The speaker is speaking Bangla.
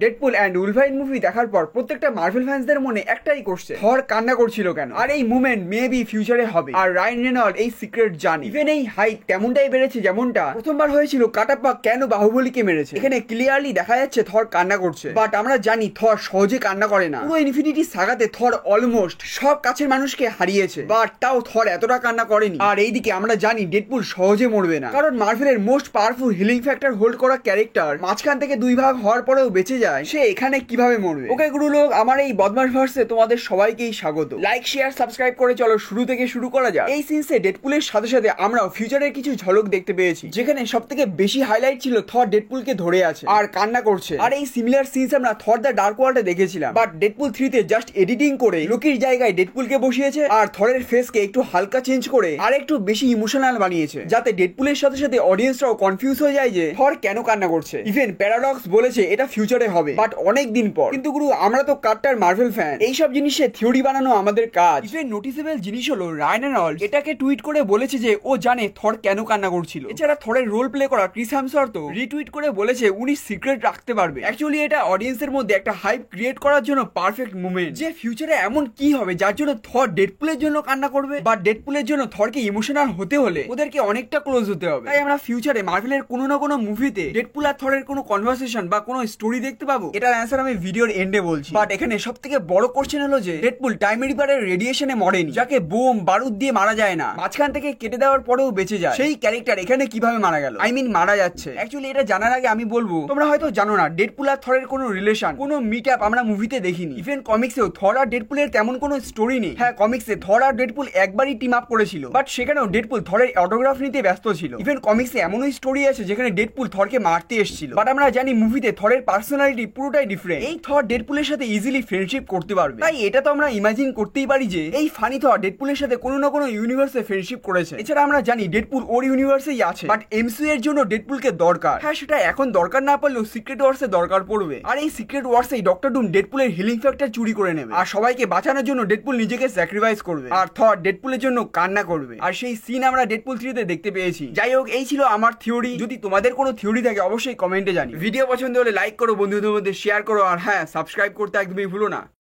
ডেডপুল অ্যান্ড উলভারিন মুভি দেখার পর প্রত্যেকটা মার্ভেল ফ্যান্সদের মনে একটাই কোশ্চেন, থর কান্না করছিল কেন? আর এই মুভমেন্ট মেবি ফিউচারে হবে, আর রায়ান রেনল্ড এই সিক্রেট জানে। ইভেন এই হাইপ তেমনটাই বেড়েছে যেমনটা প্রথমবার হয়েছিল কাটাপ্পা কেন বাহুবলীকে মেরেছে। এখানে ক্লিয়ারলি দেখা যাচ্ছে থর কান্না করছে, বাট আমরা জানি থর সহজে কান্না করে না। পুরো ইনফিনিটি সাগাতে থর অলমোস্ট সব কাছের মানুষকে হারিয়েছে, বাট তাও থর এতটা কান্না করেনি। আর এইদিকে আমরা জানি ডেডপুল সহজে মরবে না, কারণ মার্ভেলের most powerful healing factor hold করা ক্যারেক্টার মাঝখান থেকে দুই ভাগ হওয়ার পরেও বেঁচে যায়, সে এখানে কিভাবে মরবে? ওকে গুরু লোক, আমার এই বদমাশ ভার্সে তোমাদের সবাইকেই স্বাগত। লাইক শেয়ার সাবস্ক্রাইব করে চলো শুরু থেকে শুরু করা যাক। এই সিনসে ডেডপুলের সাথে সাথে আমরাও ফিউচারের কিছু ঝলক দেখতে পেয়েছি, যেখানে সব থেকে বেশি হাইলাইট ছিল থর ডেডপুলকে ধরে আছে আর কান্না করছে। আর এই সিমিলার সিনস আমরা থর দ্য ডার্ক ওয়ার্ল্ডে দেখেছিলাম, বাট ডেডপুল 3 তে জাস্ট এডিটিং করে লোকির জায়গায় ডেডপুলকে বসিয়েছে আর থরের ফেসকে একটু হালকা চেঞ্জ করে আর একটু বেশি ইমোশনাল বানিয়েছে, যাতে ডেডপুলের সাথে সাথে অডিয়েন্সরাও কনফিউজ হয়ে যায় যে থর কেন কান্না করছে। ইভেন প্যারাডক্স বলেছে এটা ফিউচারে হবে, বাট অনেক দিন পর। কিন্তু গুরু, আমরা তো কাট্টার মার্ভেল ফ্যান, এইসব জিনিসের থিওরি বানানো আমাদের কাজ। ইভেন নোটিসেবল জিনিস হলো রায়ান রেনল্ডস এটাকে টুইট করে বলেছে যে ও জানে থর কেন কান্না করছিল। এছাড়া থরের রোল প্লে করা ক্রিস হেমসওয়ার্থ রিটুইট করে বলেছে উনি সিক্রেট রাখতে পারবে। অ্যাকচুয়ালি এটা অডিয়েন্সের মধ্যে একটা হাইপ ক্রিয়েট করার জন্য পারফেক্ট মুভমেন্ট, যে ফিউচারে এমন কি হবে যার জন্য থর ডেডপুলের জন্য কান্না করবে। বা ডেডপুলের জন্য থরকে ইমোশনাল হতে হলে ওদেরকে অনেকটা ক্লোজ হতে হবে। তাই আমরা ফিউচারে মার্ভেলের কোনো না কোনো মুভিতে ডেডপুল আর থরের কোনো কনভারসেশন বা কোনো স্টোরি দেখতে পাবো। এটার অ্যান্সার আমি ভিডিওর এন্ডে বলছি। বাট এখানে সব থেকে বড় কোশ্চেন হলো যে ডেডপুল টাইম রিপারের রেডিয়েশনে মরেনি, যাকে বোম বারুদ দিয়ে মারা যায় না, মাঝখান থেকে কেটে দেওয়ার পরেও বেঁচে যায়, সেই ক্যারেক্টার এখানে কিভাবে মারা গেল? আই মিন মারা যাচ্ছে। অ্যাকচুয়ালি এটা জানার আগে আমি বলবো, তোমরা হয়তো জানো না ডেডপুল আর থরের কোনো রিলেশন, কোনো মিট আপ আমরা মুভিতে দেখিনি। ইভেন কমিক্সেও থর আর ডেডপুলের তেমন কোনো স্টোরি নেই। হ্যাঁ, কমিক্সে থর আর ডেডপুল একবারই টিম আপ করেছিল, বাট সেখানেও ডেডপুল থরের অটোগ্রাফ নিতে ব্যস্ত ছিল। ইভেন কমিক্সে এমনও স্টোরি আছে যেখানে ডেডপুল থরকে মারতে এসেছিল, বাট আমরা জানি মুভিতে থরের পার্সোনালিটি পুরোটাই ডিফারেন্ট। এই থর ডেডপুলের সাথে ইজিলি ফ্রেন্ডশিপ করতে পারবে, তাই এটা তো আমরা ইমাজিন করতেই পারি যে এই ফানি থর ডেডপুলের সাথে কোনো না কোনো ইউনিভার্সে ফ্রেন্ডশিপ করেছে। এছাড়া আমরা জানি ডেডপুল ওর ইউনিভার্সেই আছে, বাট এমসিইউ এর জন্য ডেডপুলকে দরকার। হ্যাঁ, সেটা এখন দরকার না পড়লেও সিক্রেট ওয়ার্সে দরকার পড়বে। আর এই সিক্রেট ওয়ার্সেই ডক্টর ডুম ডেডপুলের হিলিং ফ্যাক্টর চুরি করে নেবে, আর সবাইকে বাঁচানোর জন্য ডেডপুল নিজেকে স্যাক্রিফাইস করবে, আর থর ডেডপুলের জন্য কান্না করবে। আর সেই সিন আমরা ডেডপুল 3 তে দেখতে পেয়েছি। যাই হোক, এই ছিল আমার থিওরি। যদি তোমাদের কোনো থিওরি থাকে অবশ্যই কমেন্টে জানি। ভিডিও পছন্দ হলে লাইক করো, বন্ধুদের মধ্যে শেয়ার করো, আর হ্যাঁ, সাবস্ক্রাইব করতে একদমই ভুলো না।